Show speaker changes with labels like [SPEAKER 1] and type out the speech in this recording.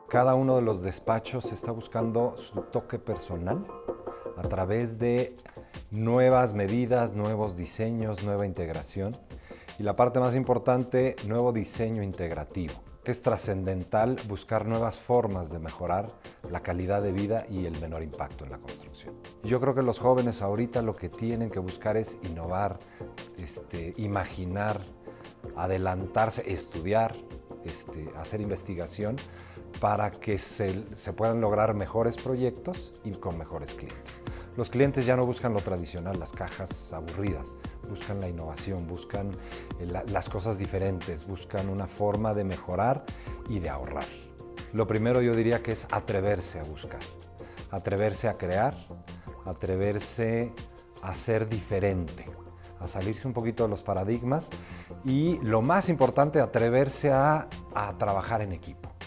[SPEAKER 1] Cada uno de los despachos está buscando su toque personal a través de nuevas medidas, nuevos diseños, nueva integración y la parte más importante, nuevo diseño integrativo. Es trascendental buscar nuevas formas de mejorar la calidad de vida y el menor impacto en la construcción. Yo creo que los jóvenes ahorita lo que tienen que buscar es innovar, imaginar, adelantarse, estudiar, hacer investigación para que se puedan lograr mejores proyectos y con mejores clientes. Los clientes ya no buscan lo tradicional, las cajas aburridas, buscan la innovación, buscan las cosas diferentes, buscan una forma de mejorar y de ahorrar. Lo primero yo diría que es atreverse a buscar, atreverse a crear, atreverse a ser diferente, a salirse un poquito de los paradigmas y lo más importante, atreverse a trabajar en equipo.